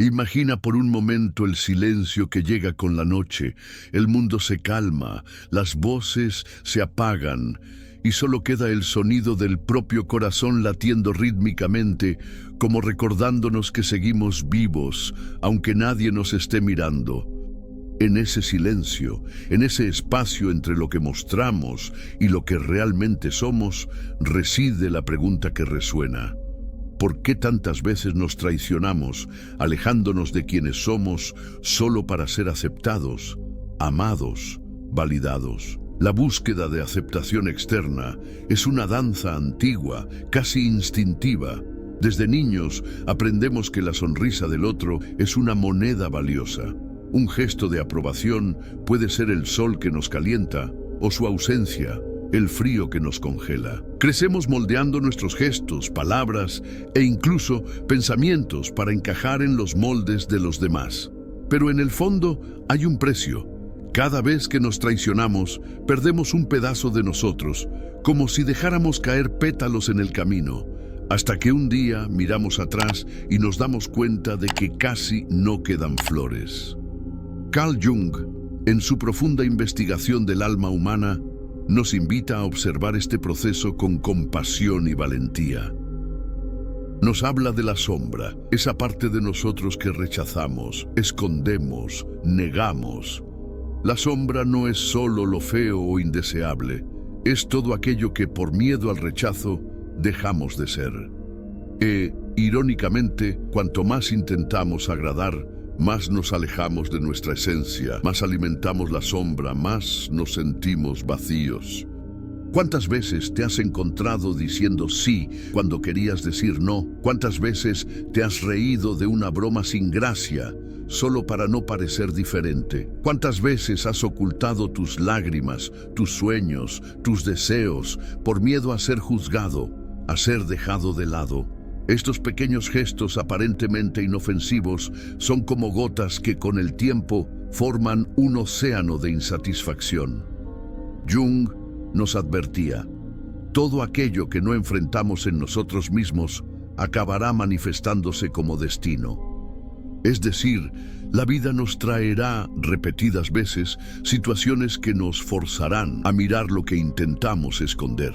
Imagina por un momento el silencio que llega con la noche. El mundo se calma, las voces se apagan y solo queda el sonido del propio corazón latiendo rítmicamente, como recordándonos que seguimos vivos, aunque nadie nos esté mirando. En ese silencio, en ese espacio entre lo que mostramos y lo que realmente somos, reside la pregunta que resuena. ¿Por qué tantas veces nos traicionamos, alejándonos de quienes somos solo para ser aceptados, amados, validados? La búsqueda de aceptación externa es una danza antigua, casi instintiva. Desde niños aprendemos que la sonrisa del otro es una moneda valiosa. Un gesto de aprobación puede ser el sol que nos calienta o su ausencia, el frío que nos congela. Crecemos moldeando nuestros gestos, palabras e incluso pensamientos para encajar en los moldes de los demás. Pero en el fondo hay un precio. Cada vez que nos traicionamos, perdemos un pedazo de nosotros, como si dejáramos caer pétalos en el camino, hasta que un día miramos atrás y nos damos cuenta de que casi no quedan flores. Carl Jung, en su profunda investigación del alma humana, nos invita a observar este proceso con compasión y valentía. Nos habla de la sombra, esa parte de nosotros que rechazamos, escondemos, negamos. La sombra no es solo lo feo o indeseable, es todo aquello que por miedo al rechazo dejamos de ser. Irónicamente, cuanto más intentamos agradar, más nos alejamos de nuestra esencia, más alimentamos la sombra, más nos sentimos vacíos. ¿Cuántas veces te has encontrado diciendo sí cuando querías decir no? ¿Cuántas veces te has reído de una broma sin gracia solo para no parecer diferente? ¿Cuántas veces has ocultado tus lágrimas, tus sueños, tus deseos por miedo a ser juzgado, a ser dejado de lado? Estos pequeños gestos aparentemente inofensivos son como gotas que con el tiempo forman un océano de insatisfacción. Jung nos advertía: todo aquello que no enfrentamos en nosotros mismos acabará manifestándose como destino. Es decir, la vida nos traerá repetidas veces situaciones que nos forzarán a mirar lo que intentamos esconder.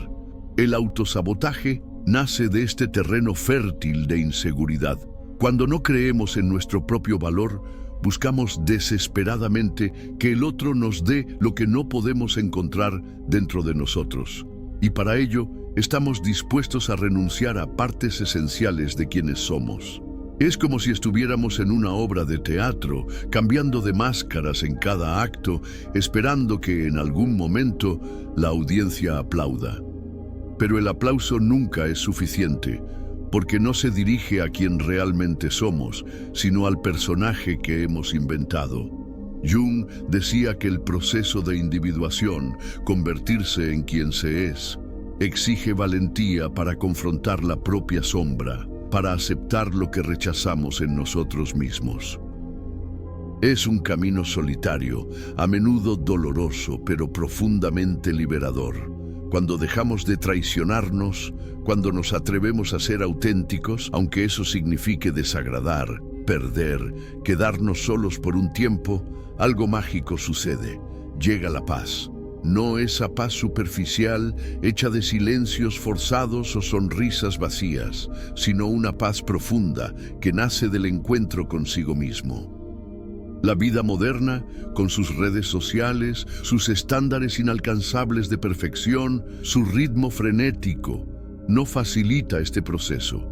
El autosabotaje nace de este terreno fértil de inseguridad. Cuando no creemos en nuestro propio valor, buscamos desesperadamente que el otro nos dé lo que no podemos encontrar dentro de nosotros. Y para ello, estamos dispuestos a renunciar a partes esenciales de quienes somos. Es como si estuviéramos en una obra de teatro, cambiando de máscaras en cada acto, esperando que en algún momento la audiencia aplauda. Pero el aplauso nunca es suficiente, porque no se dirige a quien realmente somos, sino al personaje que hemos inventado. Jung decía que el proceso de individuación, convertirse en quien se es, exige valentía para confrontar la propia sombra, para aceptar lo que rechazamos en nosotros mismos. Es un camino solitario, a menudo doloroso, pero profundamente liberador. Cuando dejamos de traicionarnos, cuando nos atrevemos a ser auténticos, aunque eso signifique desagradar, perder, quedarnos solos por un tiempo, algo mágico sucede. Llega la paz. No esa paz superficial, hecha de silencios forzados o sonrisas vacías, sino una paz profunda que nace del encuentro consigo mismo. La vida moderna, con sus redes sociales, sus estándares inalcanzables de perfección, su ritmo frenético, no facilita este proceso.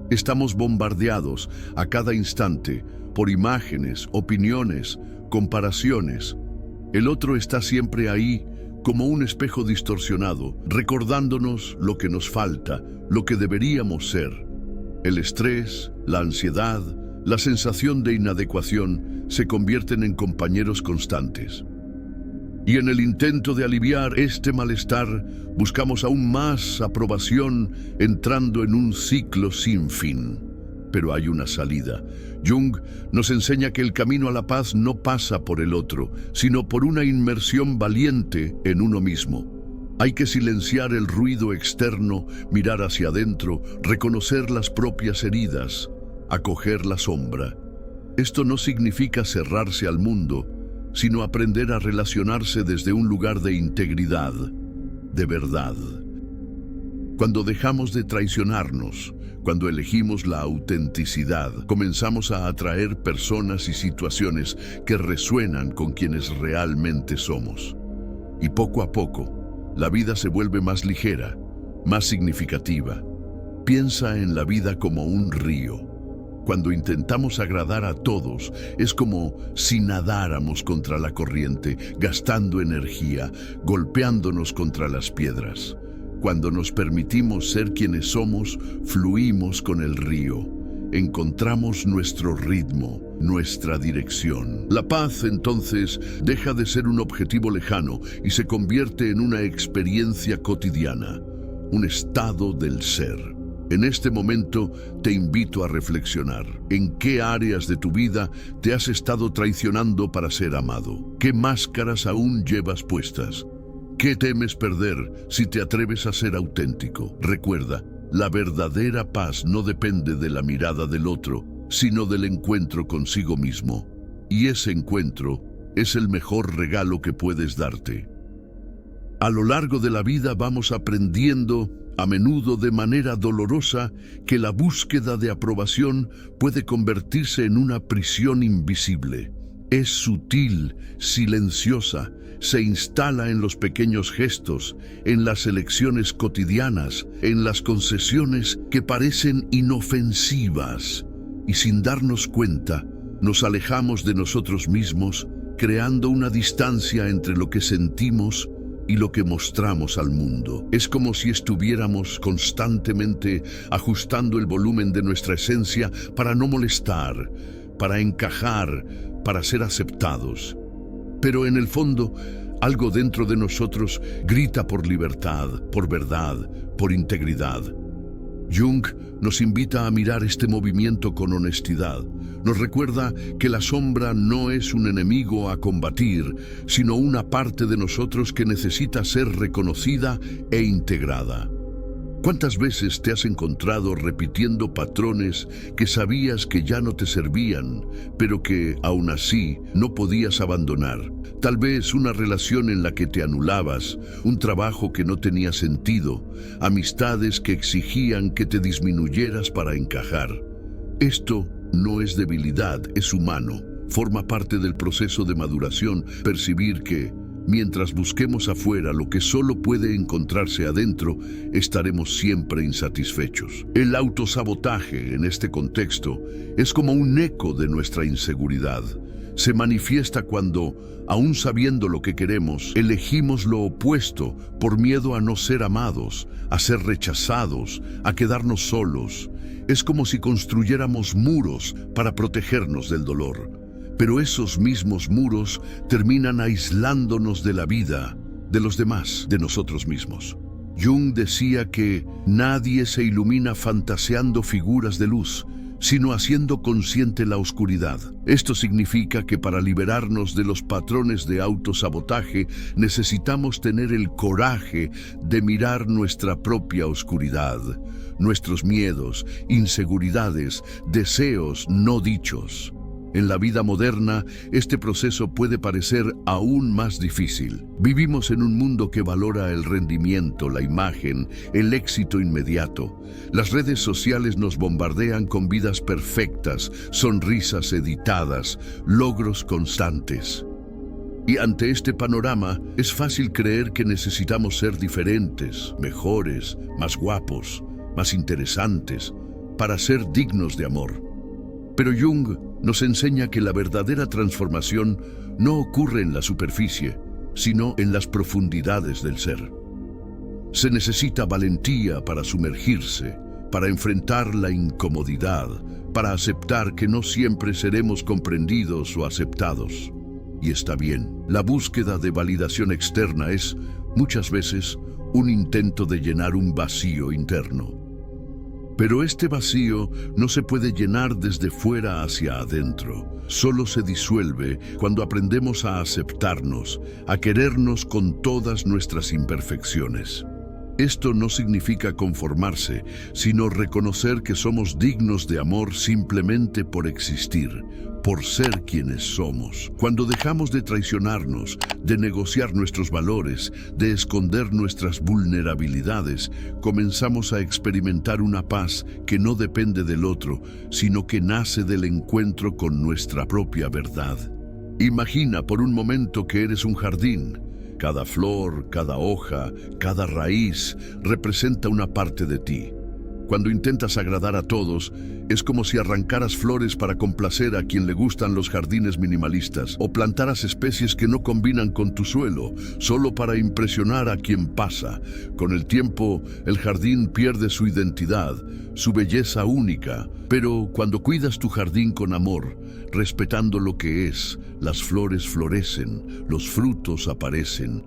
Estamos bombardeados a cada instante por imágenes, opiniones, comparaciones. El otro está siempre ahí, como un espejo distorsionado, recordándonos lo que nos falta, lo que deberíamos ser. El estrés, la ansiedad, la sensación de inadecuación se convierten en compañeros constantes. Y en el intento de aliviar este malestar, buscamos aún más aprobación, entrando en un ciclo sin fin. Pero hay una salida. Jung nos enseña que el camino a la paz no pasa por el otro, sino por una inmersión valiente en uno mismo. Hay que silenciar el ruido externo, mirar hacia adentro, reconocer las propias heridas, acoger la sombra. Esto no significa cerrarse al mundo, sino aprender a relacionarse desde un lugar de integridad, de verdad. Cuando dejamos de traicionarnos, cuando elegimos la autenticidad, comenzamos a atraer personas y situaciones que resuenan con quienes realmente somos. Y poco a poco, la vida se vuelve más ligera, más significativa. Piensa en la vida como un río. Cuando intentamos agradar a todos, es como si nadáramos contra la corriente, gastando energía, golpeándonos contra las piedras. Cuando nos permitimos ser quienes somos, fluimos con el río. Encontramos nuestro ritmo, nuestra dirección. La paz, entonces, deja de ser un objetivo lejano y se convierte en una experiencia cotidiana, un estado del ser. En este momento te invito a reflexionar. ¿En qué áreas de tu vida te has estado traicionando para ser amado? ¿Qué máscaras aún llevas puestas? ¿Qué temes perder si te atreves a ser auténtico? Recuerda, la verdadera paz no depende de la mirada del otro, sino del encuentro consigo mismo. Y ese encuentro es el mejor regalo que puedes darte. A lo largo de la vida vamos aprendiendo, a menudo de manera dolorosa, que la búsqueda de aprobación puede convertirse en una prisión invisible. Es sutil, silenciosa, se instala en los pequeños gestos, en las elecciones cotidianas, en las concesiones que parecen inofensivas. Y sin darnos cuenta, nos alejamos de nosotros mismos, creando una distancia entre lo que sentimos y lo que mostramos al mundo. Es como si estuviéramos constantemente ajustando el volumen de nuestra esencia para no molestar, para encajar, para ser aceptados. Pero en el fondo, algo dentro de nosotros grita por libertad, por verdad, por integridad. Jung nos invita a mirar este movimiento con honestidad. Nos recuerda que la sombra no es un enemigo a combatir, sino una parte de nosotros que necesita ser reconocida e integrada. ¿Cuántas veces te has encontrado repitiendo patrones que sabías que ya no te servían, pero que, aún así, no podías abandonar? Tal vez una relación en la que te anulabas, un trabajo que no tenía sentido, amistades que exigían que te disminuyeras para encajar. Esto no es debilidad, es humano. Forma parte del proceso de maduración percibir que, mientras busquemos afuera lo que solo puede encontrarse adentro, estaremos siempre insatisfechos. El autosabotaje, en este contexto, es como un eco de nuestra inseguridad. Se manifiesta cuando, aún sabiendo lo que queremos, elegimos lo opuesto por miedo a no ser amados, a ser rechazados, a quedarnos solos. Es como si construyéramos muros para protegernos del dolor. Pero esos mismos muros terminan aislándonos de la vida, de los demás, de nosotros mismos. Jung decía que nadie se ilumina fantaseando figuras de luz, sino haciendo consciente la oscuridad. Esto significa que para liberarnos de los patrones de autosabotaje necesitamos tener el coraje de mirar nuestra propia oscuridad, nuestros miedos, inseguridades, deseos no dichos. En la vida moderna, este proceso puede parecer aún más difícil. Vivimos en un mundo que valora el rendimiento, la imagen, el éxito inmediato. Las redes sociales nos bombardean con vidas perfectas, sonrisas editadas, logros constantes. Y ante este panorama, es fácil creer que necesitamos ser diferentes, mejores, más guapos, más interesantes, para ser dignos de amor. Pero Jung nos enseña que la verdadera transformación no ocurre en la superficie, sino en las profundidades del ser. Se necesita valentía para sumergirse, para enfrentar la incomodidad, para aceptar que no siempre seremos comprendidos o aceptados. Y está bien, la búsqueda de validación externa es, muchas veces, un intento de llenar un vacío interno. Pero este vacío no se puede llenar desde fuera hacia adentro. Solo se disuelve cuando aprendemos a aceptarnos, a querernos con todas nuestras imperfecciones. Esto no significa conformarse, sino reconocer que somos dignos de amor simplemente por existir, por ser quienes somos. Cuando dejamos de traicionarnos, de negociar nuestros valores, de esconder nuestras vulnerabilidades, comenzamos a experimentar una paz que no depende del otro, sino que nace del encuentro con nuestra propia verdad. Imagina por un momento que eres un jardín. Cada flor, cada hoja, cada raíz representa una parte de ti. Cuando intentas agradar a todos, es como si arrancaras flores para complacer a quien le gustan los jardines minimalistas, o plantaras especies que no combinan con tu suelo, solo para impresionar a quien pasa. Con el tiempo, el jardín pierde su identidad, su belleza única, pero cuando cuidas tu jardín con amor, respetando lo que es, las flores florecen, los frutos aparecen.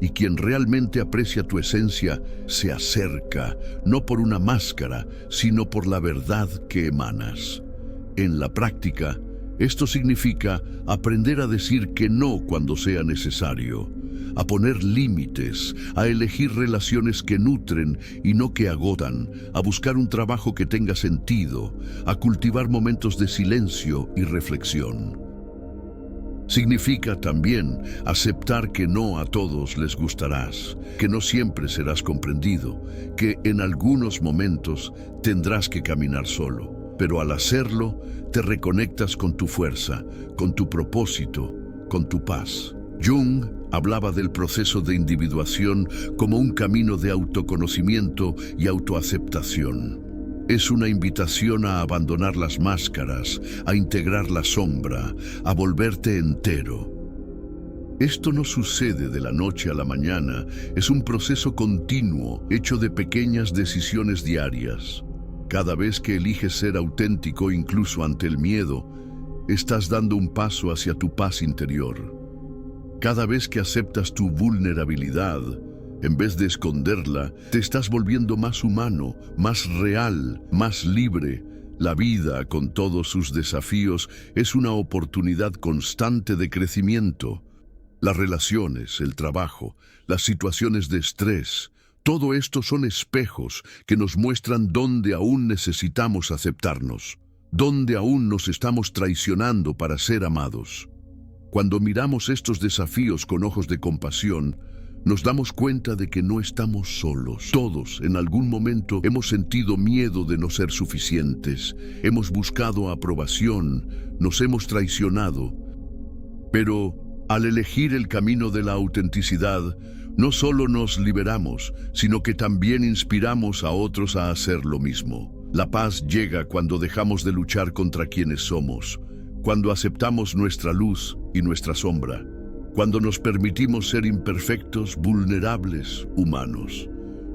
Y quien realmente aprecia tu esencia se acerca, no por una máscara, sino por la verdad que emanas. En la práctica, esto significa aprender a decir que no cuando sea necesario, a poner límites, a elegir relaciones que nutren y no que agotan, a buscar un trabajo que tenga sentido, a cultivar momentos de silencio y reflexión. Significa también aceptar que no a todos les gustarás, que no siempre serás comprendido, que en algunos momentos tendrás que caminar solo, pero al hacerlo te reconectas con tu fuerza, con tu propósito, con tu paz. Jung hablaba del proceso de individuación como un camino de autoconocimiento y autoaceptación. Es una invitación a abandonar las máscaras, a integrar la sombra, a volverte entero. Esto no sucede de la noche a la mañana, es un proceso continuo, hecho de pequeñas decisiones diarias. Cada vez que eliges ser auténtico, incluso ante el miedo, estás dando un paso hacia tu paz interior. Cada vez que aceptas tu vulnerabilidad, en vez de esconderla, te estás volviendo más humano, más real, más libre. La vida, con todos sus desafíos, es una oportunidad constante de crecimiento. Las relaciones, el trabajo, las situaciones de estrés, todo esto son espejos que nos muestran dónde aún necesitamos aceptarnos, dónde aún nos estamos traicionando para ser amados. Cuando miramos estos desafíos con ojos de compasión, nos damos cuenta de que no estamos solos. Todos, en algún momento, hemos sentido miedo de no ser suficientes. Hemos buscado aprobación, nos hemos traicionado. Pero, al elegir el camino de la autenticidad, no solo nos liberamos, sino que también inspiramos a otros a hacer lo mismo. La paz llega cuando dejamos de luchar contra quienes somos, cuando aceptamos nuestra luz y nuestra sombra. Cuando nos permitimos ser imperfectos, vulnerables, humanos.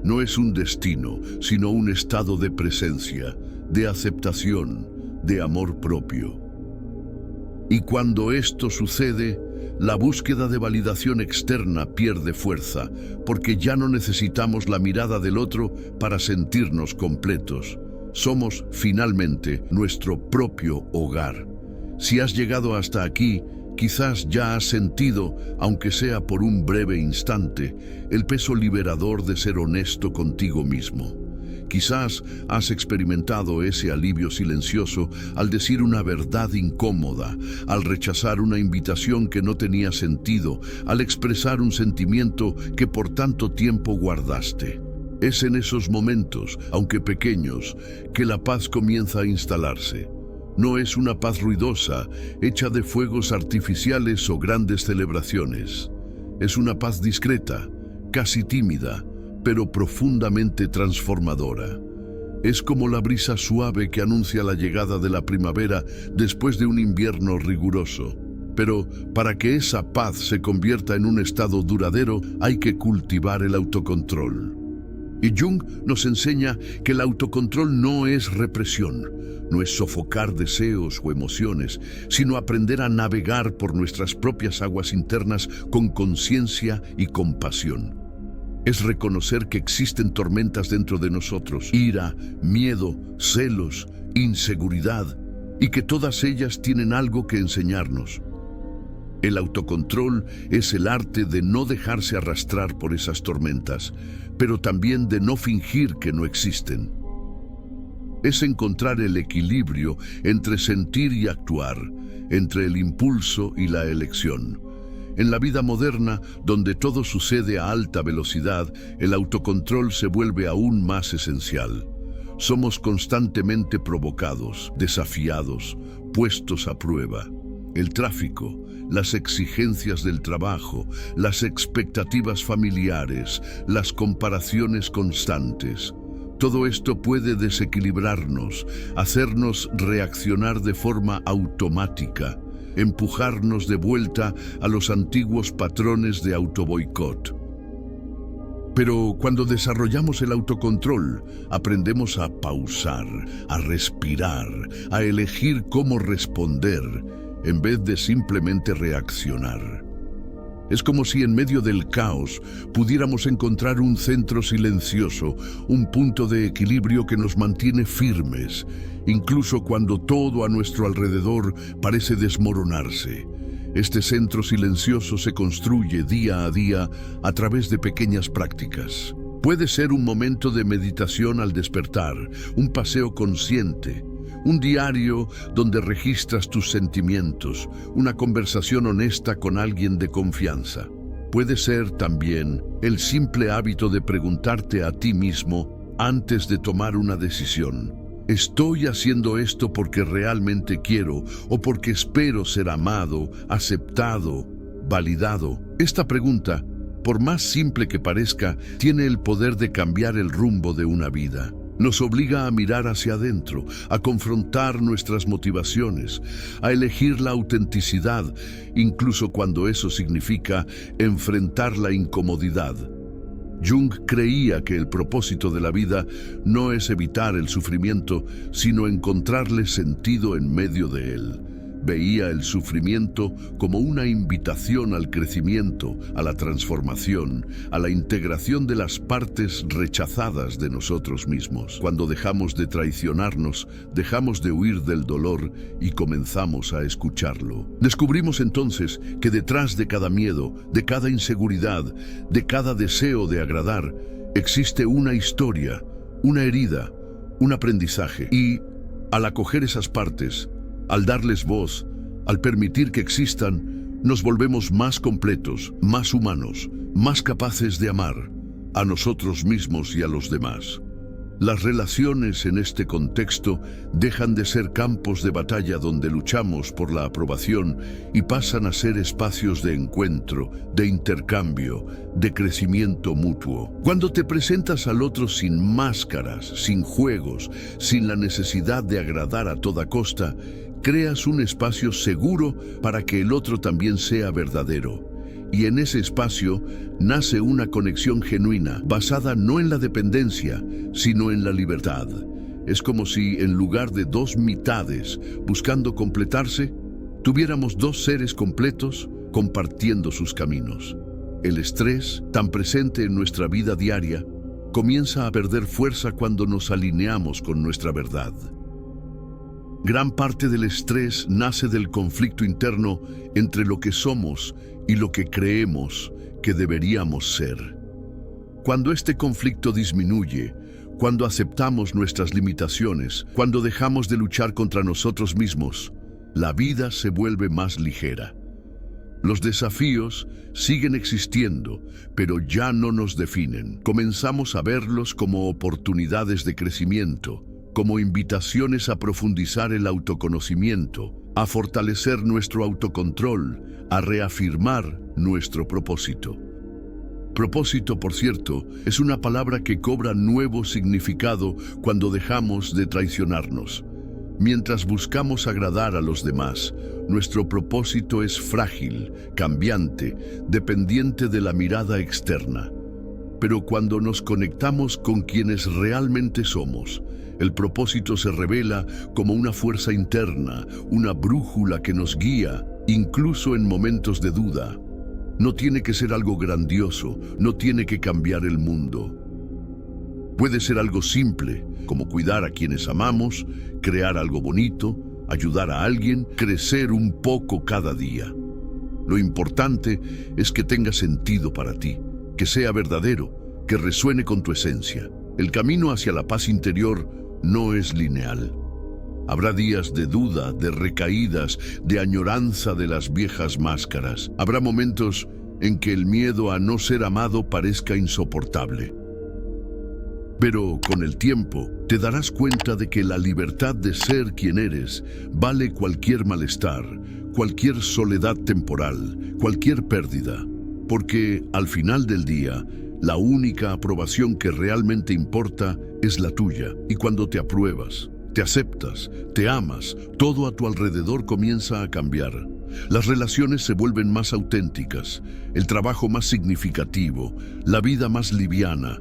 No es un destino, sino un estado de presencia, de aceptación, de amor propio. Y cuando esto sucede, la búsqueda de validación externa pierde fuerza, porque ya no necesitamos la mirada del otro para sentirnos completos. Somos, finalmente, nuestro propio hogar. Si has llegado hasta aquí, quizás ya has sentido, aunque sea por un breve instante, el peso liberador de ser honesto contigo mismo. Quizás has experimentado ese alivio silencioso al decir una verdad incómoda, al rechazar una invitación que no tenía sentido, al expresar un sentimiento que por tanto tiempo guardaste. Es en esos momentos, aunque pequeños, que la paz comienza a instalarse. No es una paz ruidosa, hecha de fuegos artificiales o grandes celebraciones. Es una paz discreta, casi tímida, pero profundamente transformadora. Es como la brisa suave que anuncia la llegada de la primavera después de un invierno riguroso. Pero para que esa paz se convierta en un estado duradero, hay que cultivar el autocontrol. Y Jung nos enseña que el autocontrol no es represión, no es sofocar deseos o emociones, sino aprender a navegar por nuestras propias aguas internas con conciencia y compasión. Es reconocer que existen tormentas dentro de nosotros, ira, miedo, celos, inseguridad, y que todas ellas tienen algo que enseñarnos. El autocontrol es el arte de no dejarse arrastrar por esas tormentas, pero también de no fingir que no existen. Es encontrar el equilibrio entre sentir y actuar, entre el impulso y la elección. En la vida moderna, donde todo sucede a alta velocidad, el autocontrol se vuelve aún más esencial. Somos constantemente provocados, desafiados, puestos a prueba. El tráfico, las exigencias del trabajo, las expectativas familiares, las comparaciones constantes. Todo esto puede desequilibrarnos, hacernos reaccionar de forma automática, empujarnos de vuelta a los antiguos patrones de autoboicot. Pero cuando desarrollamos el autocontrol, aprendemos a pausar, a respirar, a elegir cómo responder, en vez de simplemente reaccionar. Es como si en medio del caos pudiéramos encontrar un centro silencioso, un punto de equilibrio que nos mantiene firmes, incluso cuando todo a nuestro alrededor parece desmoronarse. Este centro silencioso se construye día a día a través de pequeñas prácticas. Puede ser un momento de meditación al despertar, un paseo consciente, un diario donde registras tus sentimientos, una conversación honesta con alguien de confianza. Puede ser también el simple hábito de preguntarte a ti mismo antes de tomar una decisión: ¿estoy haciendo esto porque realmente quiero o porque espero ser amado, aceptado, validado? Esta pregunta, por más simple que parezca, tiene el poder de cambiar el rumbo de una vida. Nos obliga a mirar hacia adentro, a confrontar nuestras motivaciones, a elegir la autenticidad, incluso cuando eso significa enfrentar la incomodidad. Jung creía que el propósito de la vida no es evitar el sufrimiento, sino encontrarle sentido en medio de él. Veía el sufrimiento como una invitación al crecimiento, a la transformación, a la integración de las partes rechazadas de nosotros mismos. Cuando dejamos de traicionarnos, dejamos de huir del dolor y comenzamos a escucharlo. Descubrimos entonces que detrás de cada miedo, de cada inseguridad, de cada deseo de agradar, existe una historia, una herida, un aprendizaje. Y al acoger esas partes, al darles voz, al permitir que existan, nos volvemos más completos, más humanos, más capaces de amar a nosotros mismos y a los demás. Las relaciones en este contexto dejan de ser campos de batalla donde luchamos por la aprobación y pasan a ser espacios de encuentro, de intercambio, de crecimiento mutuo. Cuando te presentas al otro sin máscaras, sin juegos, sin la necesidad de agradar a toda costa, creas un espacio seguro para que el otro también sea verdadero. Y en ese espacio nace una conexión genuina, basada no en la dependencia, sino en la libertad. Es como si, en lugar de dos mitades buscando completarse, tuviéramos dos seres completos compartiendo sus caminos. El estrés, tan presente en nuestra vida diaria, comienza a perder fuerza cuando nos alineamos con nuestra verdad. Gran parte del estrés nace del conflicto interno entre lo que somos y lo que creemos que deberíamos ser. Cuando este conflicto disminuye, cuando aceptamos nuestras limitaciones, cuando dejamos de luchar contra nosotros mismos, la vida se vuelve más ligera. Los desafíos siguen existiendo, pero ya no nos definen. Comenzamos a verlos como oportunidades de crecimiento, como invitaciones a profundizar el autoconocimiento, a fortalecer nuestro autocontrol, a reafirmar nuestro propósito. Propósito, por cierto, es una palabra que cobra nuevo significado cuando dejamos de traicionarnos. Mientras buscamos agradar a los demás, nuestro propósito es frágil, cambiante, dependiente de la mirada externa. Pero cuando nos conectamos con quienes realmente somos, el propósito se revela como una fuerza interna, una brújula que nos guía, incluso en momentos de duda. No tiene que ser algo grandioso, no tiene que cambiar el mundo. Puede ser algo simple, como cuidar a quienes amamos, crear algo bonito, ayudar a alguien, crecer un poco cada día. Lo importante es que tenga sentido para ti, que sea verdadero, que resuene con tu esencia. El camino hacia la paz interior no es lineal. Habrá días de duda, de recaídas, de añoranza de las viejas máscaras. Habrá momentos en que el miedo a no ser amado parezca insoportable. Pero con el tiempo te darás cuenta de que la libertad de ser quien eres vale cualquier malestar, cualquier soledad temporal, cualquier pérdida. Porque al final del día, la única aprobación que realmente importa es la tuya. Y cuando te apruebas, te aceptas, te amas, todo a tu alrededor comienza a cambiar. Las relaciones se vuelven más auténticas, el trabajo más significativo, la vida más liviana.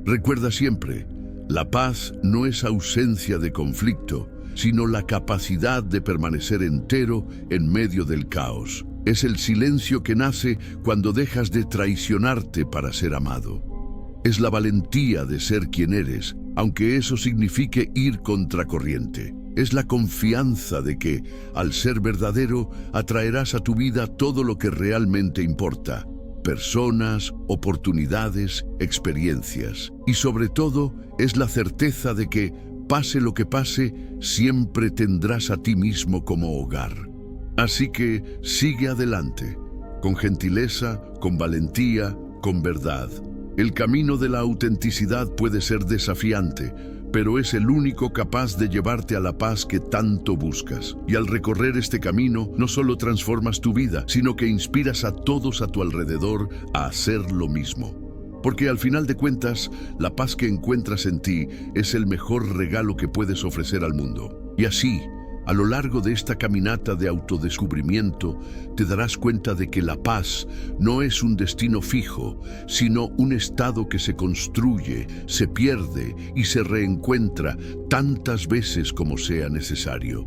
Recuerda siempre, la paz no es ausencia de conflicto, sino la capacidad de permanecer entero en medio del caos. Es el silencio que nace cuando dejas de traicionarte para ser amado. Es la valentía de ser quien eres, aunque eso signifique ir contracorriente. Es la confianza de que, al ser verdadero, atraerás a tu vida todo lo que realmente importa. Personas, oportunidades, experiencias. Y sobre todo, es la certeza de que, pase lo que pase, siempre tendrás a ti mismo como hogar. Así que sigue adelante, con gentileza, con valentía, con verdad. El camino de la autenticidad puede ser desafiante, pero es el único capaz de llevarte a la paz que tanto buscas. Y al recorrer este camino, no solo transformas tu vida, sino que inspiras a todos a tu alrededor a hacer lo mismo. Porque al final de cuentas, la paz que encuentras en ti es el mejor regalo que puedes ofrecer al mundo. Y así, a lo largo de esta caminata de autodescubrimiento, te darás cuenta de que la paz no es un destino fijo, sino un estado que se construye, se pierde y se reencuentra tantas veces como sea necesario.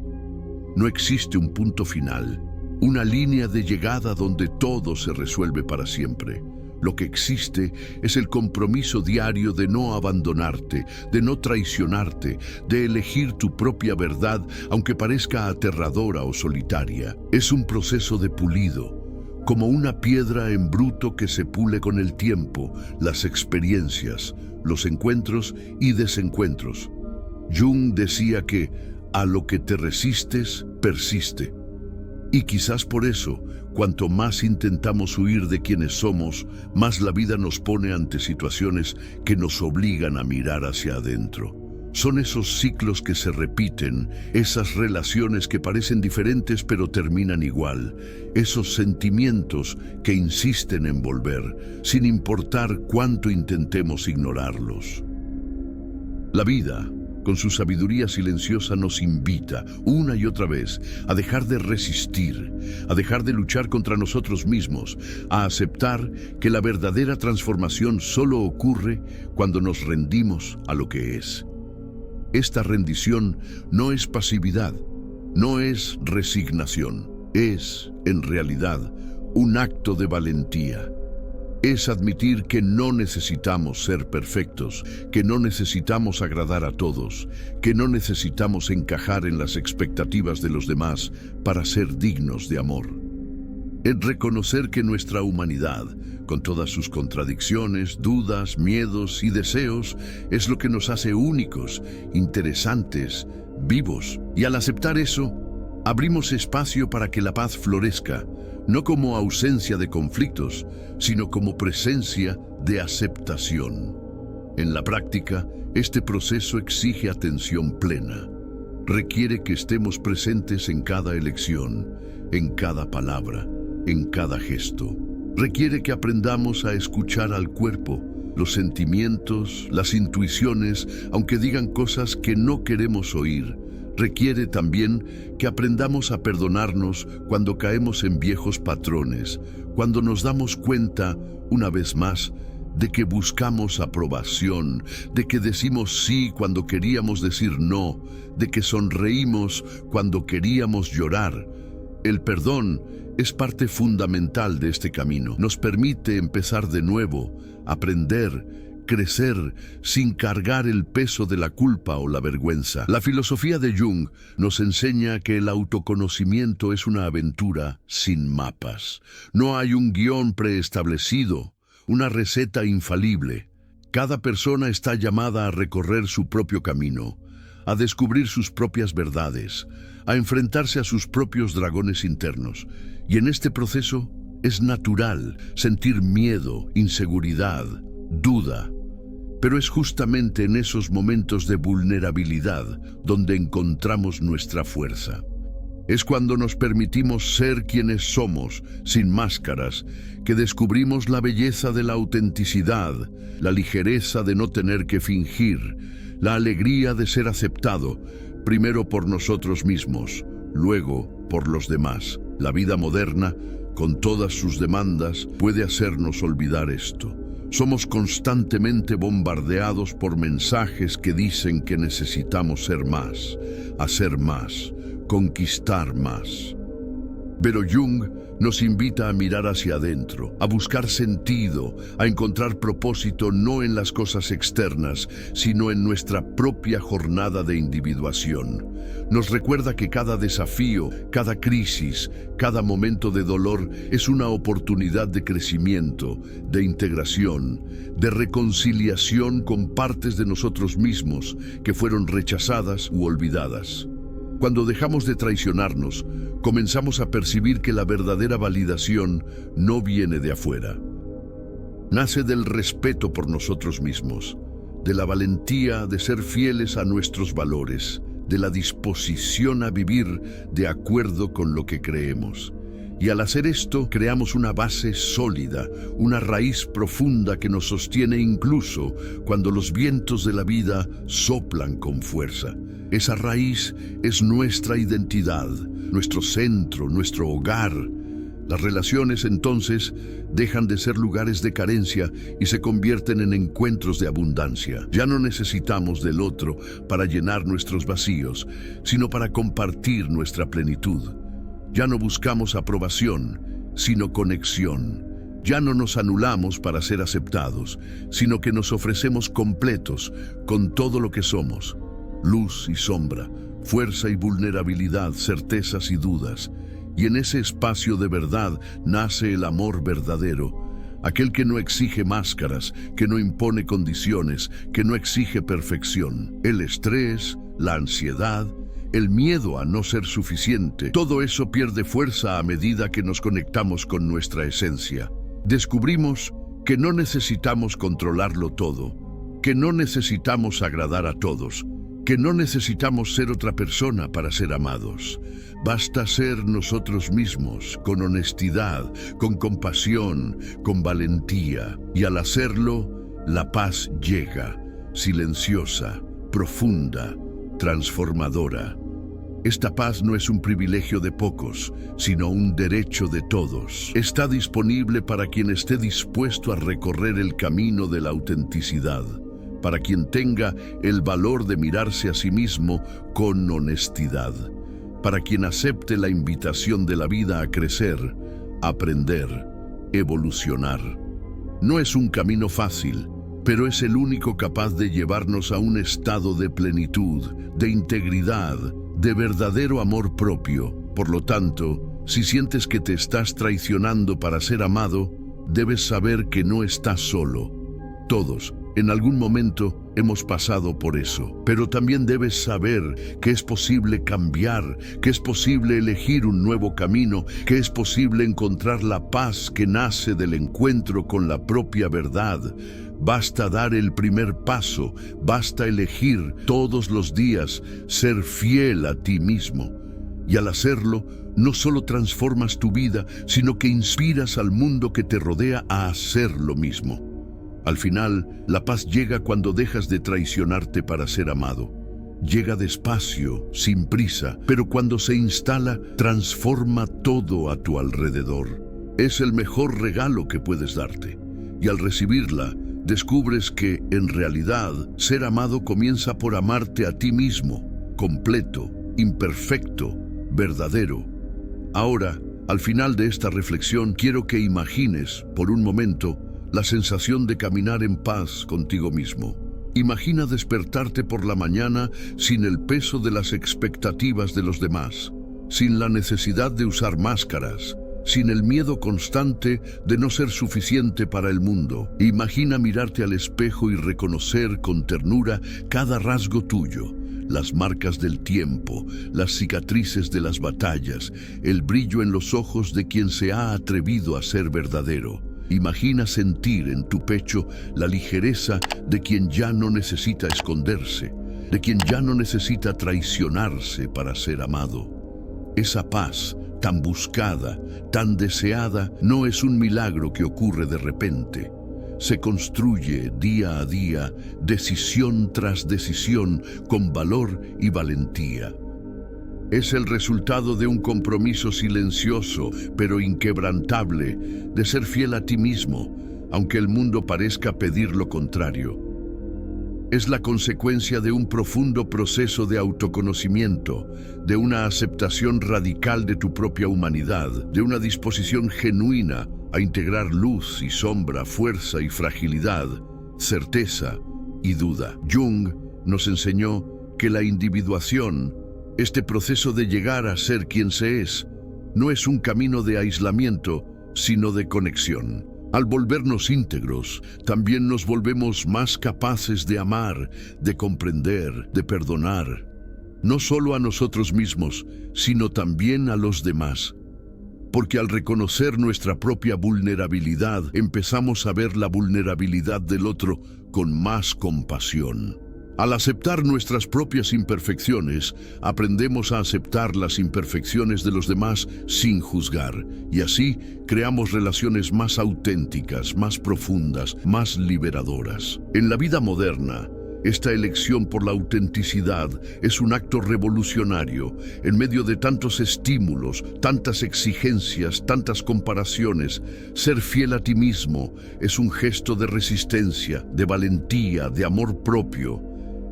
No existe un punto final, una línea de llegada donde todo se resuelve para siempre. Lo que existe es el compromiso diario de no abandonarte, de no traicionarte, de elegir tu propia verdad, aunque parezca aterradora o solitaria. Es un proceso de pulido, como una piedra en bruto que se pule con el tiempo, las experiencias, los encuentros y desencuentros. Jung decía que a lo que te resistes, persiste. Y quizás por eso, cuanto más intentamos huir de quienes somos, más la vida nos pone ante situaciones que nos obligan a mirar hacia adentro. Son esos ciclos que se repiten, esas relaciones que parecen diferentes pero terminan igual, esos sentimientos que insisten en volver, sin importar cuánto intentemos ignorarlos. La vida, con su sabiduría silenciosa, nos invita una y otra vez a dejar de resistir, a dejar de luchar contra nosotros mismos, a aceptar que la verdadera transformación solo ocurre cuando nos rendimos a lo que es. Esta rendición no es pasividad, no es resignación, es, en realidad, un acto de valentía. Es admitir que no necesitamos ser perfectos, que no necesitamos agradar a todos, que no necesitamos encajar en las expectativas de los demás para ser dignos de amor. Es reconocer que nuestra humanidad, con todas sus contradicciones, dudas, miedos y deseos, es lo que nos hace únicos, interesantes, vivos. Y al aceptar eso, abrimos espacio para que la paz florezca, no como ausencia de conflictos, sino como presencia de aceptación. En la práctica, este proceso exige atención plena. Requiere que estemos presentes en cada elección, en cada palabra, en cada gesto. Requiere que aprendamos a escuchar al cuerpo, los sentimientos, las intuiciones, aunque digan cosas que no queremos oír. Requiere también que aprendamos a perdonarnos cuando caemos en viejos patrones, cuando nos damos cuenta, una vez más, de que buscamos aprobación, de que decimos sí cuando queríamos decir no, de que sonreímos cuando queríamos llorar. El perdón es parte fundamental de este camino. Nos permite empezar de nuevo, aprender, crecer sin cargar el peso de la culpa o la vergüenza. La filosofía de Jung nos enseña que el autoconocimiento es una aventura sin mapas. No hay un guión preestablecido, una receta infalible. Cada persona está llamada a recorrer su propio camino, a descubrir sus propias verdades, a enfrentarse a sus propios dragones internos. Y en este proceso es natural sentir miedo, inseguridad, duda. Pero es justamente en esos momentos de vulnerabilidad donde encontramos nuestra fuerza. Es cuando nos permitimos ser quienes somos, sin máscaras, que descubrimos la belleza de la autenticidad, la ligereza de no tener que fingir, la alegría de ser aceptado, primero por nosotros mismos, luego por los demás. La vida moderna, con todas sus demandas, puede hacernos olvidar esto. Somos constantemente bombardeados por mensajes que dicen que necesitamos ser más, hacer más, conquistar más. Pero Jung nos invita a mirar hacia adentro, a buscar sentido, a encontrar propósito no en las cosas externas, sino en nuestra propia jornada de individuación. Nos recuerda que cada desafío, cada crisis, cada momento de dolor es una oportunidad de crecimiento, de integración, de reconciliación con partes de nosotros mismos que fueron rechazadas u olvidadas. Cuando dejamos de traicionarnos, comenzamos a percibir que la verdadera validación no viene de afuera. Nace del respeto por nosotros mismos, de la valentía de ser fieles a nuestros valores, de la disposición a vivir de acuerdo con lo que creemos. Y al hacer esto, creamos una base sólida, una raíz profunda que nos sostiene incluso cuando los vientos de la vida soplan con fuerza. Esa raíz es nuestra identidad, nuestro centro, nuestro hogar. Las relaciones entonces dejan de ser lugares de carencia y se convierten en encuentros de abundancia. Ya no necesitamos del otro para llenar nuestros vacíos, sino para compartir nuestra plenitud. Ya no buscamos aprobación, sino conexión. Ya no nos anulamos para ser aceptados, sino que nos ofrecemos completos con todo lo que somos. Luz y sombra, fuerza y vulnerabilidad, certezas y dudas. Y en ese espacio de verdad nace el amor verdadero, aquel que no exige máscaras, que no impone condiciones, que no exige perfección. El estrés, la ansiedad, el miedo a no ser suficiente, todo eso pierde fuerza a medida que nos conectamos con nuestra esencia. Descubrimos que no necesitamos controlarlo todo, que no necesitamos agradar a todos, que no necesitamos ser otra persona para ser amados. Basta ser nosotros mismos, con honestidad, con compasión, con valentía. Y al hacerlo, la paz llega, silenciosa, profunda, transformadora. Esta paz no es un privilegio de pocos, sino un derecho de todos. Está disponible para quien esté dispuesto a recorrer el camino de la autenticidad, para quien tenga el valor de mirarse a sí mismo con honestidad, para quien acepte la invitación de la vida a crecer, aprender, evolucionar. No es un camino fácil, pero es el único capaz de llevarnos a un estado de plenitud, de integridad, de verdadero amor propio. Por lo tanto, si sientes que te estás traicionando para ser amado, debes saber que no estás solo. Todos, en algún momento, hemos pasado por eso. Pero también debes saber que es posible cambiar, que es posible elegir un nuevo camino, que es posible encontrar la paz que nace del encuentro con la propia verdad. Basta dar el primer paso, basta elegir todos los días ser fiel a ti mismo. Y al hacerlo, no solo transformas tu vida, sino que inspiras al mundo que te rodea a hacer lo mismo. Al final, la paz llega cuando dejas de traicionarte para ser amado. Llega despacio, sin prisa, pero cuando se instala, transforma todo a tu alrededor. Es el mejor regalo que puedes darte. Y al recibirla, descubres que, en realidad, ser amado comienza por amarte a ti mismo, completo, imperfecto, verdadero. Ahora, al final de esta reflexión, quiero que imagines, por un momento, la sensación de caminar en paz contigo mismo. Imagina despertarte por la mañana sin el peso de las expectativas de los demás, sin la necesidad de usar máscaras, sin el miedo constante de no ser suficiente para el mundo. Imagina mirarte al espejo y reconocer con ternura cada rasgo tuyo, las marcas del tiempo, las cicatrices de las batallas, el brillo en los ojos de quien se ha atrevido a ser verdadero. Imagina sentir en tu pecho la ligereza de quien ya no necesita esconderse, de quien ya no necesita traicionarse para ser amado. Esa paz, tan buscada, tan deseada, no es un milagro que ocurre de repente. Se construye día a día, decisión tras decisión, con valor y valentía. Es el resultado de un compromiso silencioso, pero inquebrantable, de ser fiel a ti mismo, aunque el mundo parezca pedir lo contrario. Es la consecuencia de un profundo proceso de autoconocimiento, de una aceptación radical de tu propia humanidad, de una disposición genuina a integrar luz y sombra, fuerza y fragilidad, certeza y duda. Jung nos enseñó que la individuación, este proceso de llegar a ser quien se es, no es un camino de aislamiento, sino de conexión. Al volvernos íntegros, también nos volvemos más capaces de amar, de comprender, de perdonar, no solo a nosotros mismos, sino también a los demás. Porque al reconocer nuestra propia vulnerabilidad, empezamos a ver la vulnerabilidad del otro con más compasión. Al aceptar nuestras propias imperfecciones, aprendemos a aceptar las imperfecciones de los demás sin juzgar, y así creamos relaciones más auténticas, más profundas, más liberadoras. En la vida moderna, esta elección por la autenticidad es un acto revolucionario. En medio de tantos estímulos, tantas exigencias, tantas comparaciones, ser fiel a ti mismo es un gesto de resistencia, de valentía, de amor propio.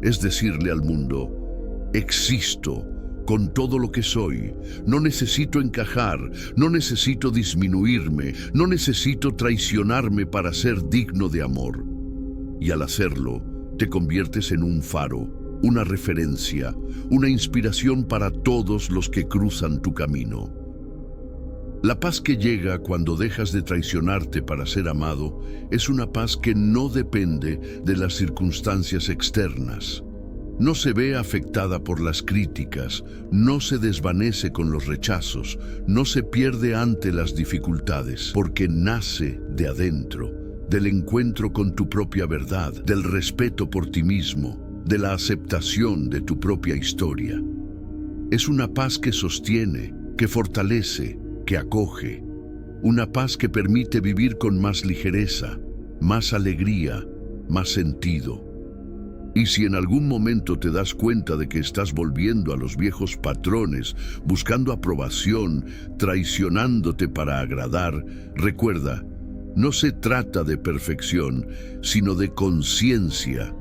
Es decirle al mundo: existo con todo lo que soy, no necesito encajar, no necesito disminuirme, no necesito traicionarme para ser digno de amor. Y al hacerlo, te conviertes en un faro, una referencia, una inspiración para todos los que cruzan tu camino. La paz que llega cuando dejas de traicionarte para ser amado es una paz que no depende de las circunstancias externas. No se ve afectada por las críticas, no se desvanece con los rechazos, no se pierde ante las dificultades, porque nace de adentro, del encuentro con tu propia verdad, del respeto por ti mismo, de la aceptación de tu propia historia. Es una paz que sostiene, que fortalece, que acoge, una paz que permite vivir con más ligereza, más alegría, más sentido. Y si en algún momento te das cuenta de que estás volviendo a los viejos patrones, buscando aprobación, traicionándote para agradar, recuerda, no se trata de perfección, sino de conciencia.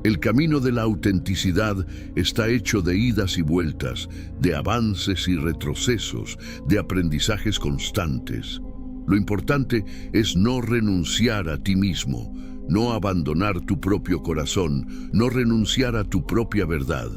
El camino de la autenticidad está hecho de idas y vueltas, de avances y retrocesos, de aprendizajes constantes. Lo importante es no renunciar a ti mismo, no abandonar tu propio corazón, no renunciar a tu propia verdad,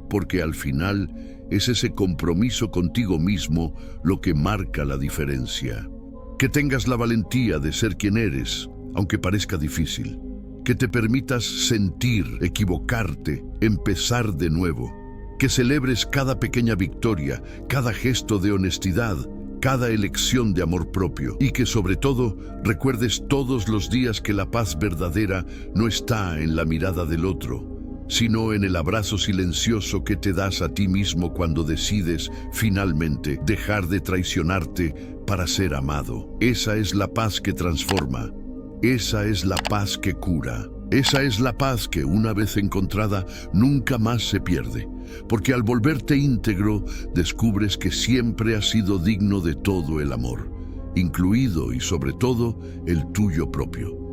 porque al final es ese compromiso contigo mismo lo que marca la diferencia. Que tengas la valentía de ser quien eres, aunque parezca difícil. Que te permitas sentir, equivocarte, empezar de nuevo. Que celebres cada pequeña victoria, cada gesto de honestidad, cada elección de amor propio. Y que sobre todo recuerdes todos los días que la paz verdadera no está en la mirada del otro, sino en el abrazo silencioso que te das a ti mismo cuando decides, finalmente, dejar de traicionarte para ser amado. Esa es la paz que transforma. Esa es la paz que cura. Esa es la paz que, una vez encontrada, nunca más se pierde. Porque al volverte íntegro, descubres que siempre has sido digno de todo el amor, incluido y sobre todo el tuyo propio.